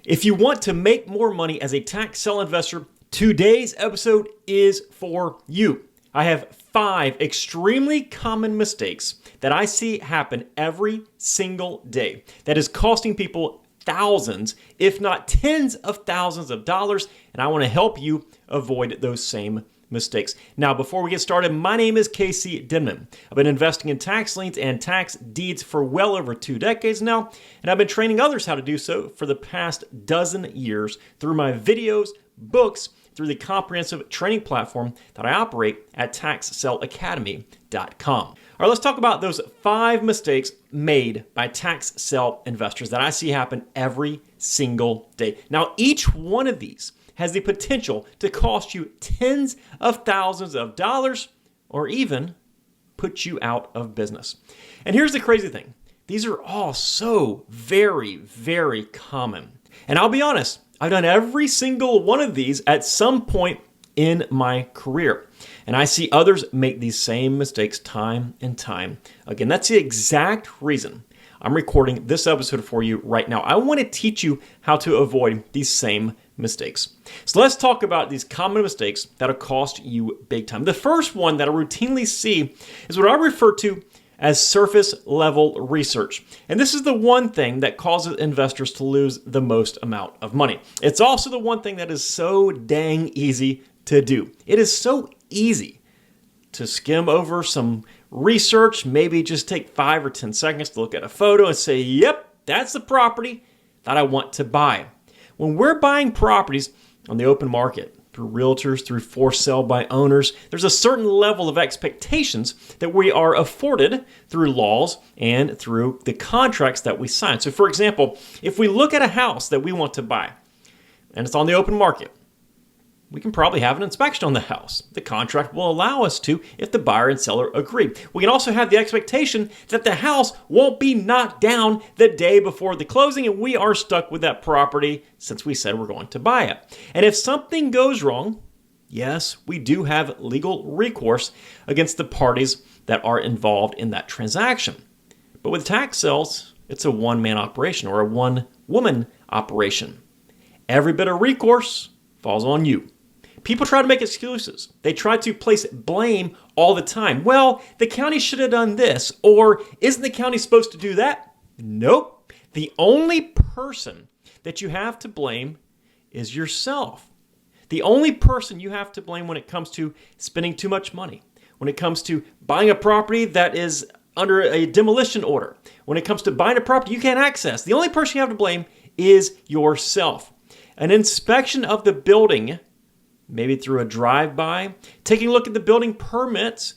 If you want to make more money as a tax sale investor, today's episode is for you. I have 5 extremely common mistakes that I see happen every single day that is costing people thousands, if not tens of thousands of dollars, and I want to help you avoid those same mistakes. Now, before we get started, my name is Casey Denman. I've been investing in tax liens and tax deeds for well over 2 decades now, and I've been training others how to do so for the past dozen years through my videos, books, through the comprehensive training platform that I operate at TaxSaleAcademy.com. All right, let's talk about those 5 mistakes made by tax sale investors that I see happen every single day. Now, each one of these has the potential to cost you tens of thousands of dollars or even put you out of business. And here's the crazy thing. These are all so very, very common. And I'll be honest, I've done every single one of these at some point in my career. And I see others make these same mistakes time and time again. That's the exact reason I'm recording this episode for you right now. I want to teach you how to avoid these same mistakes. So let's talk about these common mistakes that'll cost you big time. The first one that I routinely see is what I refer to as surface level research. And this is the one thing that causes investors to lose the most amount of money. It's also the one thing that is so dang easy to do. It is so easy to skim over some research, maybe just take 5 or 10 seconds to look at a photo and say, yep, that's the property that I want to buy. When we're buying properties on the open market, through realtors, through for sale by owners, there's a certain level of expectations that we are afforded through laws and through the contracts that we sign. So for example, if we look at a house that we want to buy and it's on the open market, we can probably have an inspection on the house. The contract will allow us to if the buyer and seller agree. We can also have the expectation that the house won't be knocked down the day before the closing and we are stuck with that property since we said we're going to buy it. And if something goes wrong, yes, we do have legal recourse against the parties that are involved in that transaction. But with tax sales, it's a one-man operation or a one-woman operation. Every bit of recourse falls on you. People try to make excuses. They try to place blame all the time. Well, the county should have done this, or isn't the county supposed to do that? Nope. The only person that you have to blame is yourself. The only person you have to blame when it comes to spending too much money, when it comes to buying a property that is under a demolition order, when it comes to buying a property you can't access, the only person you have to blame is yourself. An inspection of the building, maybe through a drive-by, taking a look at the building permits,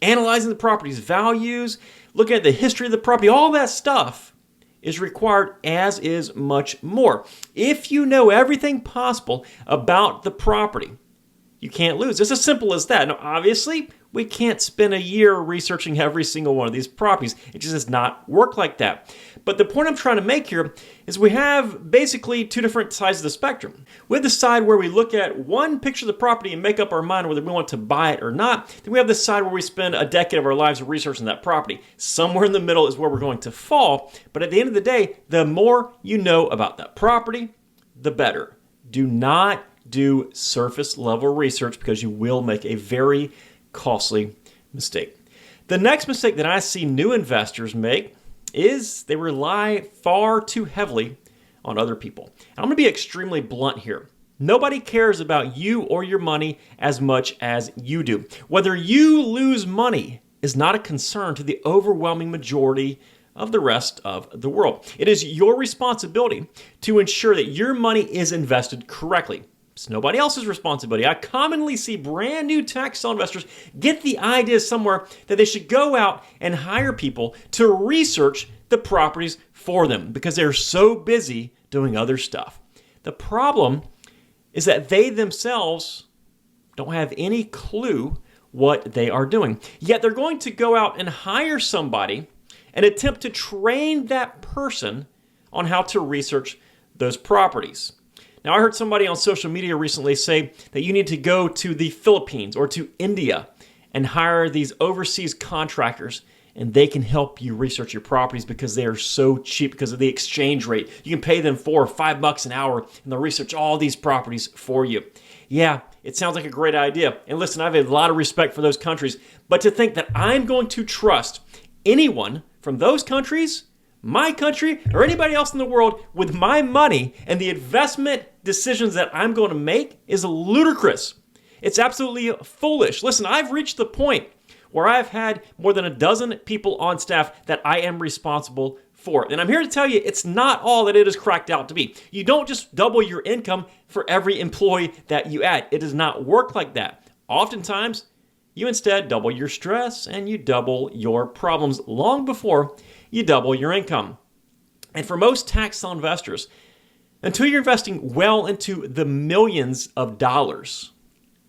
analyzing the property's values, looking at the history of the property, all that stuff is required, as is much more. If you know everything possible about the property, you can't lose. It's as simple as that. Now, obviously, we can't spend a year researching every single one of these properties. It just does not work like that. But the point I'm trying to make here is we have basically 2 different sides of the spectrum. We have the side where we look at one picture of the property and make up our mind whether we want to buy it or not. Then we have the side where we spend a decade of our lives researching that property. Somewhere in the middle is where we're going to fall. But at the end of the day, the more you know about that property, the better. Do not do surface level research because you will make a very costly mistake. The next mistake that I see new investors make is they rely far too heavily on other people. And I'm going to be extremely blunt here. Nobody cares about you or your money as much as you do. Whether you lose money is not a concern to the overwhelming majority of the rest of the world. It is your responsibility to ensure that your money is invested correctly. It's nobody else's responsibility. I commonly see brand new tax sale investors get the idea somewhere that they should go out and hire people to research the properties for them because they're so busy doing other stuff. The problem is that they themselves don't have any clue what they are doing. Yet they're going to go out and hire somebody and attempt to train that person on how to research those properties. Now, I heard somebody on social media recently say that you need to go to the Philippines or to India and hire these overseas contractors and they can help you research your properties because they are so cheap because of the exchange rate. You can pay them $4 or $5 an hour, and they'll research all these properties for you. Yeah, it sounds like a great idea. And listen, I have a lot of respect for those countries, but to think that I'm going to trust anyone from those countries, my country, or anybody else in the world with my money and the investment decisions that I'm going to make is ludicrous. It's absolutely foolish. Listen, I've reached the point where I've had more than a dozen people on staff that I am responsible for. And I'm here to tell you, it's not all that it is cracked out to be. You don't just double your income for every employee that you add. It does not work like that. Oftentimes, you instead double your stress and you double your problems long before you double your income. And for most tax-sale investors, until you're investing well into the millions of dollars,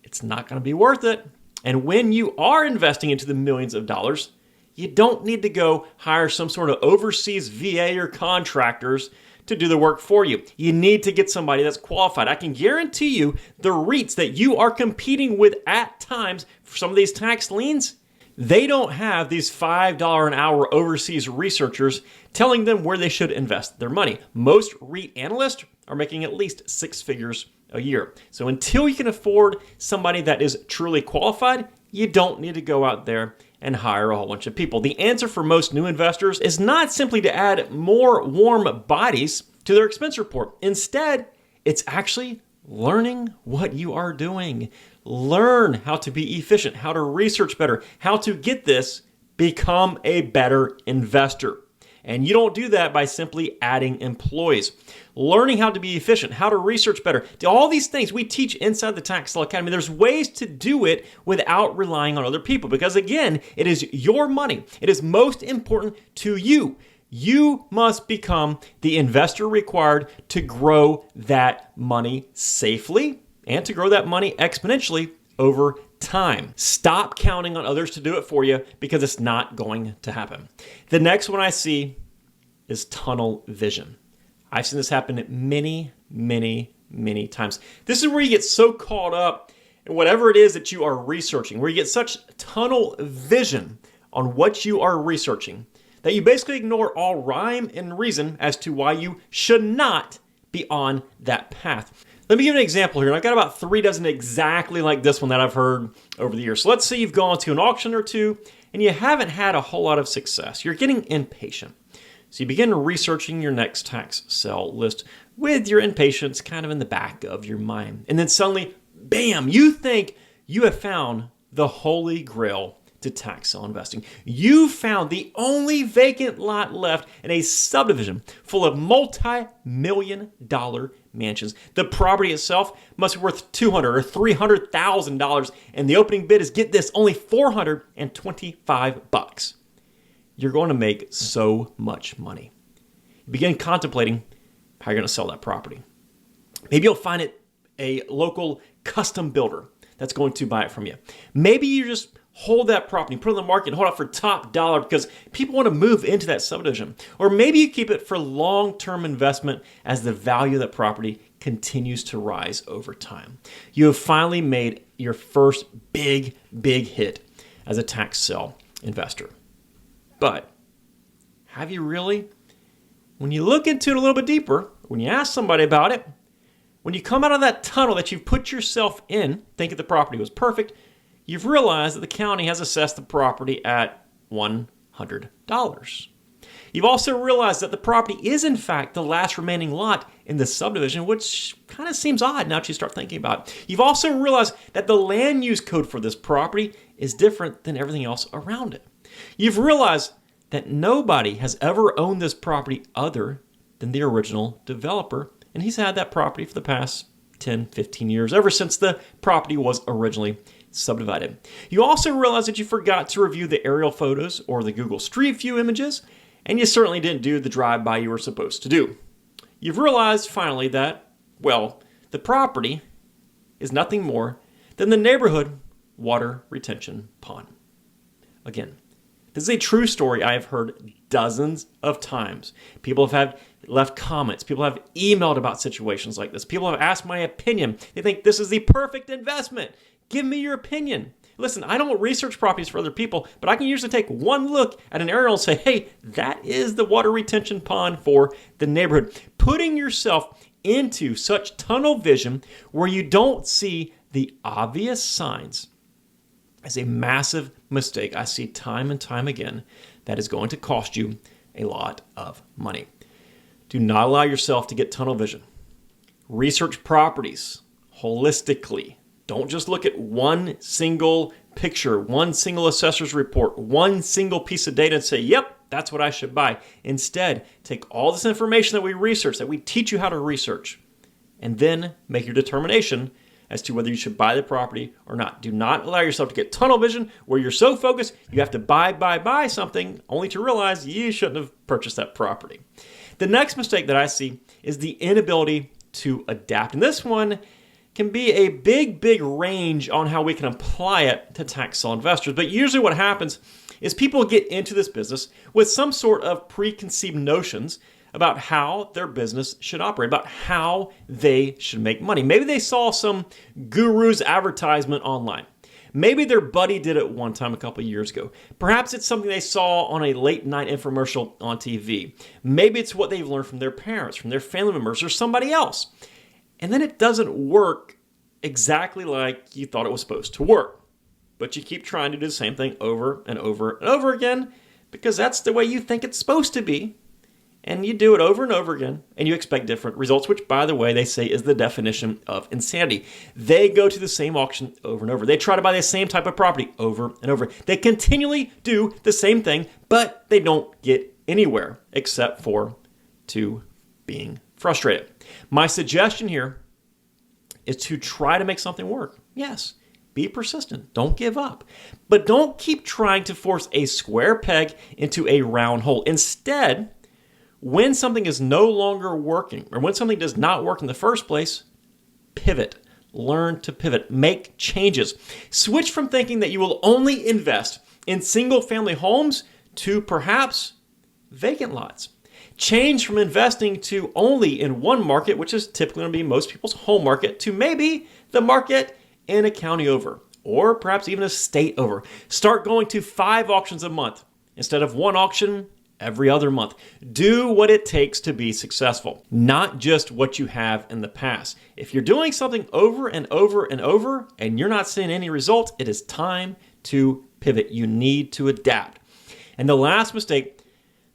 it's not going to be worth it. And when you are investing into the millions of dollars, you don't need to go hire some sort of overseas VA or contractors to do the work for you. You need to get somebody that's qualified. I can guarantee you the REITs that you are competing with at times for some of these tax liens, they don't have these $5 an hour overseas researchers telling them where they should invest their money. Most REIT analysts are making at least 6 figures a year. So until you can afford somebody that is truly qualified, you don't need to go out there and hire a whole bunch of people. The answer for most new investors is not simply to add more warm bodies to their expense report. Instead, it's actually learning what you are doing. Learn how to be efficient, how to research better, how to get this, become a better investor. And you don't do that by simply adding employees. Learning how to be efficient, how to research better, all these things we teach inside the Tax Sale Academy. There's ways to do it without relying on other people because, again, it is your money. It is most important to you. You must become the investor required to grow that money safely and to grow that money exponentially over time. Stop counting on others to do it for you because it's not going to happen. The next one I see is tunnel vision. I've seen this happen many, many, many times. This is where you get so caught up in whatever it is that you are researching, where you get such tunnel vision on what you are researching that you basically ignore all rhyme and reason as to why you should not be on that path. Let me give an example here. And I've got about 3 dozen exactly like this one that I've heard over the years. So let's say you've gone to an auction or two and you haven't had a whole lot of success. You're getting impatient. So you begin researching your next tax sale list with your impatience kind of in the back of your mind. And then suddenly, bam, you think you have found the holy grail to tax sale investing. You found the only vacant lot left in a subdivision full of multi-million-dollar mansions. The property itself must be worth $200,000 or $300,000, and the opening bid is, get this, only $425. You're going to make so much money. You begin contemplating how you're going to sell that property. Maybe you'll find it a local custom builder that's going to buy it from you. Maybe you just hold that property, put it on the market, and hold out for top dollar because people want to move into that subdivision. Or maybe you keep it for long-term investment as the value of that property continues to rise over time. You have finally made your first big hit as a tax sale investor. But have you really? When you look into it a little bit deeper, when you ask somebody about it, when you come out of that tunnel that you've put yourself in, thinking the property was perfect, you've realized that the county has assessed the property at $100. You've also realized that the property is, in fact, the last remaining lot in the subdivision, which kind of seems odd now that you start thinking about it. You've also realized that the land use code for this property is different than everything else around it. You've realized that nobody has ever owned this property other than the original developer, and he's had that property for the past 10, 15 years, ever since the property was originally subdivided. You also realize that you forgot to review the aerial photos or the Google Street View images, and you certainly didn't do the drive-by you were supposed to do. You've realized finally that, well, the property is nothing more than the neighborhood water retention pond. Again, this is a true story I have heard dozens of times. People have had left comments. People have emailed about situations like this. People have asked my opinion. They think this is the perfect investment. Give me your opinion. Listen, I don't research properties for other people, but I can usually take one look at an aerial and say, hey, that is the water retention pond for the neighborhood. Putting yourself into such tunnel vision where you don't see the obvious signs is a massive mistake. I see time and time again that is going to cost you a lot of money. Do not allow yourself to get tunnel vision. Research properties holistically. Don't just look at one single picture, one single assessor's report, one single piece of data and say, yep, that's what I should buy. Instead, take all this information that we research, that we teach you how to research, and then make your determination as to whether you should buy the property or not. Do not allow yourself to get tunnel vision where you're so focused you have to buy something only to realize you shouldn't have purchased that property. The next mistake that I see is the inability to adapt. And this one can be a big range on how we can apply it to tax sale investors. But usually what happens is people get into this business with some sort of preconceived notions about how their business should operate, about how they should make money. Maybe they saw some guru's advertisement online. Maybe their buddy did it one time a couple of years ago. Perhaps it's something they saw on a late night infomercial on TV. Maybe it's what they've learned from their parents, from their family members, or somebody else. And then it doesn't work exactly like you thought it was supposed to work. But you keep trying to do the same thing over and over and over again because that's the way you think it's supposed to be. And you do it over and over again, and you expect different results, which, by the way, they say is the definition of insanity. They go to the same auction over and over. They try to buy the same type of property over and over. They continually do the same thing, but they don't get anywhere except for to being frustrated. My suggestion here is to try to make something work. Yes, be persistent. Don't give up. But don't keep trying to force a square peg into a round hole. Instead, when something is no longer working, or when something does not work in the first place, pivot. Learn to pivot. Make changes. Switch from thinking that you will only invest in single-family homes to perhaps vacant lots. Change from investing to only in one market, which is typically going to be most people's home market, to maybe the market in a county over, or perhaps even a state over. Start going to 5 auctions a month instead of one auction every other month. Do what it takes to be successful, not just what you have in the past. If you're doing something over and over and over and you're not seeing any results, it is time to pivot. You need to adapt. And the last mistake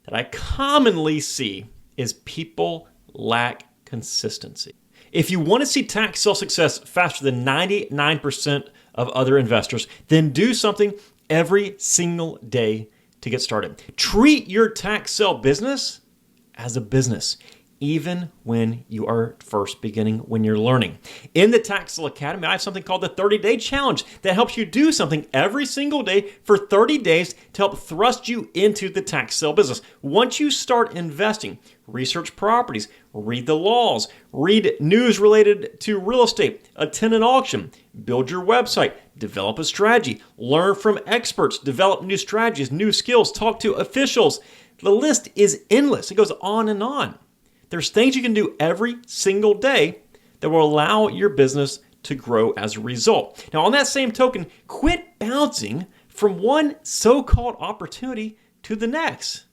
that I commonly see is people lack consistency. If you want to see tax sale success faster than 99% of other investors, then do something every single day to get started. Treat your tax sale business as a business, even when you are first beginning, when you're learning. In the Tax Sale Academy, I have something called the 30-Day Challenge that helps you do something every single day for 30 days to help thrust you into the tax sale business. Once you start investing, research properties, read the laws, read news related to real estate, attend an auction, build your website, develop a strategy, learn from experts, develop new strategies, new skills, talk to officials. The list is endless. It goes on and on. There's things you can do every single day that will allow your business to grow as a result. Now, on that same token, quit bouncing from one so-called opportunity to the next.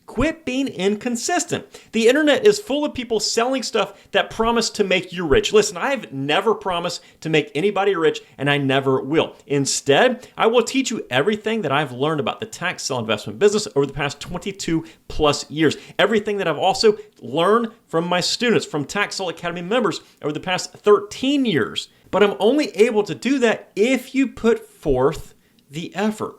Quit being inconsistent. The internet is full of people selling stuff that promise to make you rich. Listen, I've never promised to make anybody rich, and I never will. Instead, I will teach you everything that I've learned about the tax sale investment business over the past 22 plus years. Everything that I've also learned from my students, from Tax Sale Academy members over the past 13 years. But I'm only able to do that if you put forth the effort.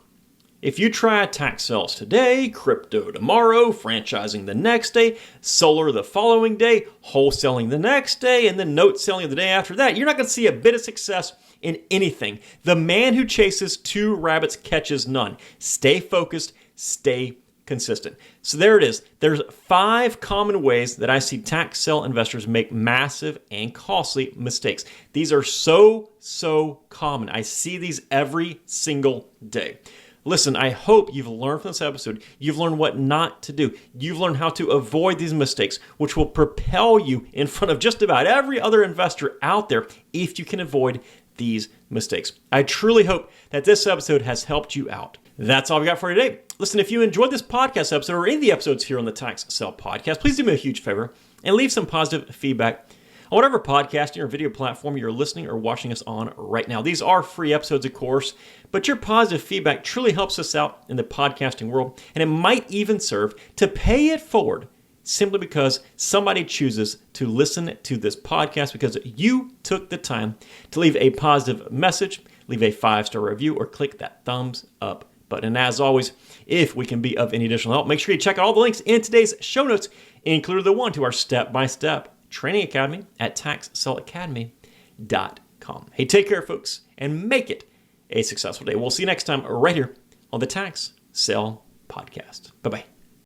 If you try tax sales today, crypto tomorrow, franchising the next day, solar the following day, wholesaling the next day, and then note selling the day after that, you're not going to see a bit of success in anything. The man who chases 2 rabbits catches none. Stay focused, stay consistent. So there it is. There's 5 common ways that I see tax sale investors make massive and costly mistakes. These are so common. I see these every single day. Listen, I hope you've learned from this episode. You've learned what not to do. You've learned how to avoid these mistakes, which will propel you in front of just about every other investor out there if you can avoid these mistakes. I truly hope that this episode has helped you out. That's all we got for today. Listen, if you enjoyed this podcast episode or any of the episodes here on the Tax Sell Podcast, please do me a huge favor and leave some positive feedback on whatever podcasting or video platform you're listening or watching us on right now. These are free episodes, of course, but your positive feedback truly helps us out in the podcasting world, and it might even serve to pay it forward simply because somebody chooses to listen to this podcast because you took the time to leave a positive message, leave a 5-star review, or click that thumbs up button. And as always, if we can be of any additional help, make sure you check out all the links in today's show notes, including the one to our step-by-step training academy at taxsellacademy.com. Hey, take care, folks, and make it a successful day. We'll see you next time right here on the Tax Sell Podcast. Bye-bye.